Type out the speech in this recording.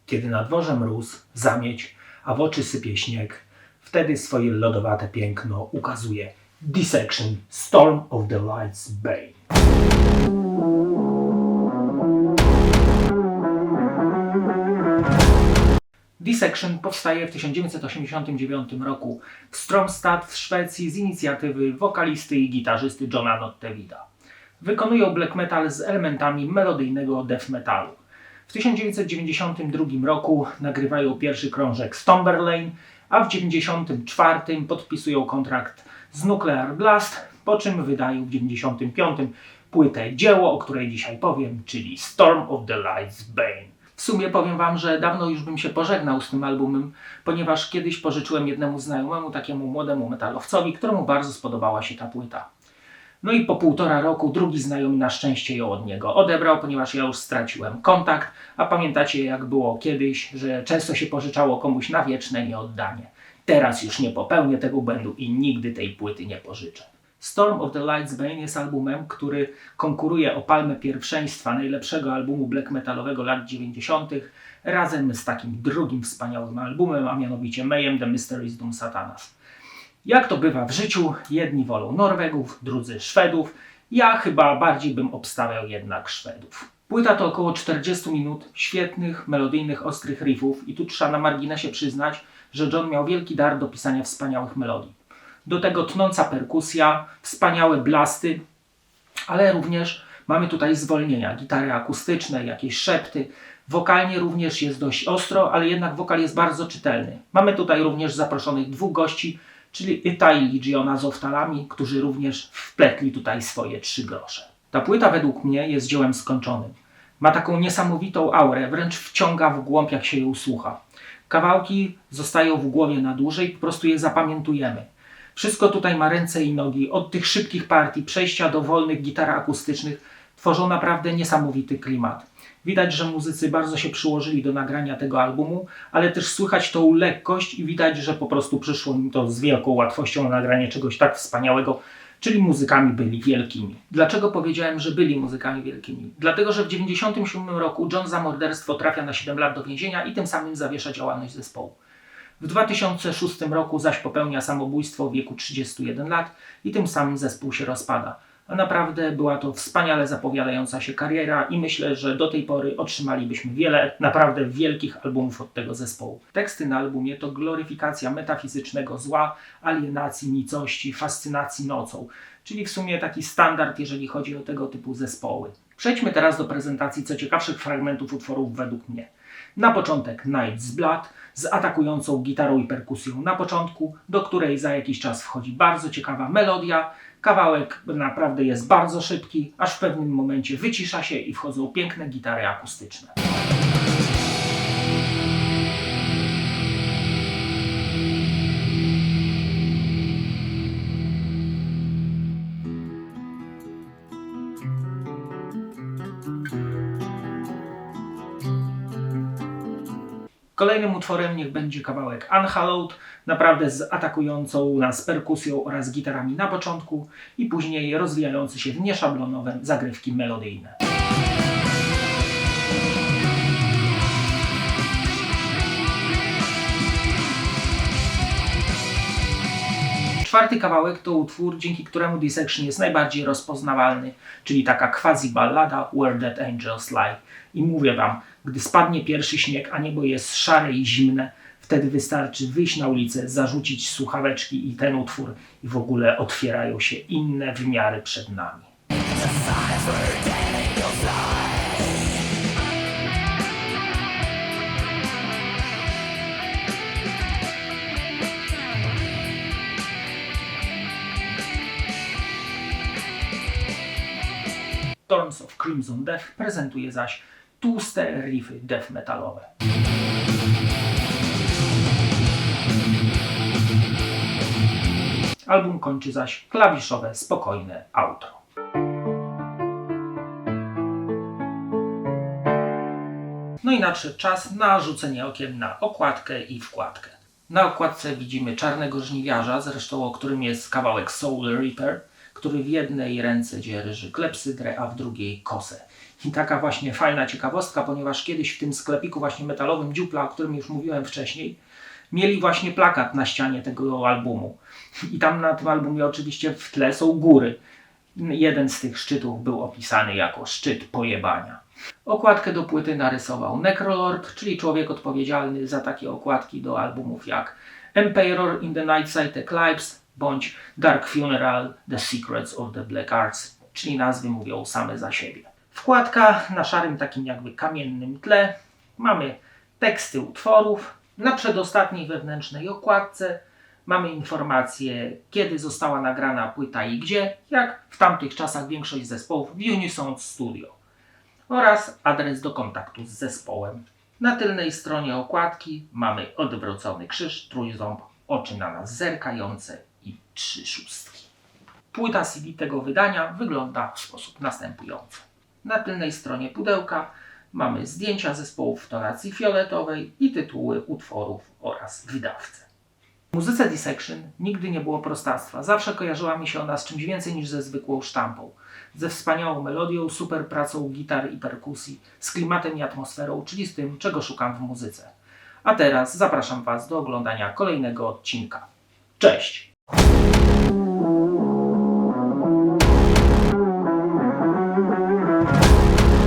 Kiedy na dworze mróz, zamieć, a w oczy sypie śnieg, wtedy swoje lodowate piękno ukazuje Dissection Storm of the Light's Bane. Dissection powstaje w 1989 roku w Stromstad w Szwecji z inicjatywy wokalisty i gitarzysty Johna Nottevida. Wykonują black metal z elementami melodyjnego death metalu. W 1992 roku nagrywają pierwszy krążek Stomberlane, a w 1994 podpisują kontrakt z Nuclear Blast, po czym wydają w 1995 płytę dzieło, o której dzisiaj powiem, czyli Storm of the Light's Bane. W sumie powiem wam, że dawno już bym się pożegnał z tym albumem, ponieważ kiedyś pożyczyłem jednemu znajomemu, takiemu młodemu metalowcowi, któremu bardzo spodobała się ta płyta. No i po 1,5 roku drugi znajomy na szczęście ją od niego odebrał, ponieważ ja już straciłem kontakt, a pamiętacie jak było kiedyś, że często się pożyczało komuś na wieczne nieoddanie. Teraz już nie popełnię tego błędu i nigdy tej płyty nie pożyczę. Storm of the Light's Bane jest albumem, który konkuruje o palmę pierwszeństwa najlepszego albumu black metalowego lat 90. razem z takim drugim wspaniałym albumem, a mianowicie Mayhem The Mysteries Doom Satanas. Jak to bywa w życiu, jedni wolą Norwegów, drudzy Szwedów. Ja chyba bardziej bym obstawiał jednak Szwedów. Płyta to około 40 minut świetnych, melodyjnych, ostrych riffów i tu trzeba na marginesie przyznać, że John miał wielki dar do pisania wspaniałych melodii. Do tego tnąca perkusja, wspaniałe blasty, ale również mamy tutaj zwolnienia, gitary akustyczne, jakieś szepty. Wokalnie również jest dość ostro, ale jednak wokal jest bardzo czytelny. Mamy tutaj również zaproszonych 2 gości, czyli Ita i Legiona z oftalami, którzy również wpletli tutaj swoje 3 grosze. Ta płyta według mnie jest dziełem skończonym. Ma taką niesamowitą aurę, wręcz wciąga w głąb jak się ją słucha. Kawałki zostają w głowie na dłużej, po prostu je zapamiętujemy. Wszystko tutaj ma ręce i nogi, od tych szybkich partii, przejścia do wolnych gitar akustycznych, tworzą naprawdę niesamowity klimat. Widać, że muzycy bardzo się przyłożyli do nagrania tego albumu, ale też słychać tą lekkość i widać, że po prostu przyszło im to z wielką łatwością na nagranie czegoś tak wspaniałego, czyli muzykami byli wielkimi. Dlaczego powiedziałem, że byli muzykami wielkimi? Dlatego, że w 1997 roku John za morderstwo trafia na 7 lat do więzienia i tym samym zawiesza działalność zespołu. W 2006 roku zaś popełnia samobójstwo w wieku 31 lat i tym samym zespół się rozpada. A naprawdę była to wspaniale zapowiadająca się kariera i myślę, że do tej pory otrzymalibyśmy wiele naprawdę wielkich albumów od tego zespołu. Teksty na albumie to gloryfikacja metafizycznego zła, alienacji nicości, fascynacji nocą, czyli w sumie taki standard, jeżeli chodzi o tego typu zespoły. Przejdźmy teraz do prezentacji co ciekawszych fragmentów utworów według mnie. Na początek Night's Blood z atakującą gitarą i perkusją na początku, do której za jakiś czas wchodzi bardzo ciekawa melodia. Kawałek naprawdę jest bardzo szybki, aż w pewnym momencie wycisza się i wchodzą piękne gitary akustyczne. Kolejnym utworem niech będzie kawałek Unhallowed, naprawdę z atakującą nas perkusją oraz gitarami na początku i później rozwijający się w nieszablonowe zagrywki melodyjne. Czwarty kawałek to utwór, dzięki któremu Dissection jest najbardziej rozpoznawalny, czyli taka quasi-ballada Where Dead Angels Lie. I mówię wam, gdy spadnie pierwszy śnieg, a niebo jest szare i zimne, wtedy wystarczy wyjść na ulicę, zarzucić słuchaweczki i ten utwór i w ogóle otwierają się inne wymiary przed nami. Thorns of Crimson Death prezentuje zaś tłuste riffy death metalowe. Album kończy zaś klawiszowe, spokojne outro. No i nadszedł czas na rzucenie okiem na okładkę i wkładkę. Na okładce widzimy czarnego żniwiarza, zresztą o którym jest kawałek Soul Reaper, który w jednej ręce dzierży klepsydrę, a w drugiej kosę. I taka właśnie fajna ciekawostka, ponieważ kiedyś w tym sklepiku właśnie metalowym Dziupla, o którym już mówiłem wcześniej, mieli właśnie plakat na ścianie tego albumu. I tam na tym albumie oczywiście w tle są góry. Jeden z tych szczytów był opisany jako szczyt pojebania. Okładkę do płyty narysował Necrolord, czyli człowiek odpowiedzialny za takie okładki do albumów jak Emperor in the Nightside Eclipse bądź Dark Funeral The Secrets of the Black Arts, czyli nazwy mówią same za siebie. Wkładka na szarym takim jakby kamiennym tle. Mamy teksty utworów. Na przedostatniej wewnętrznej okładce mamy informację, kiedy została nagrana płyta i gdzie, jak w tamtych czasach większość zespołów w Unison Studio. Oraz adres do kontaktu z zespołem. Na tylnej stronie okładki mamy odwrócony krzyż, trójząb, oczy na nas zerkające i 3 szóstki. Płyta CD tego wydania wygląda w sposób następujący. Na tylnej stronie pudełka mamy zdjęcia zespołów w tonacji fioletowej i tytuły utworów oraz wydawcę. W muzyce Dissection nigdy nie było prostactwa. Zawsze kojarzyła mi się ona z czymś więcej niż ze zwykłą sztampą. Ze wspaniałą melodią, super pracą gitar i perkusji, z klimatem i atmosferą, czyli z tym, czego szukam w muzyce. A teraz zapraszam Was do oglądania kolejnego odcinka. Cześć!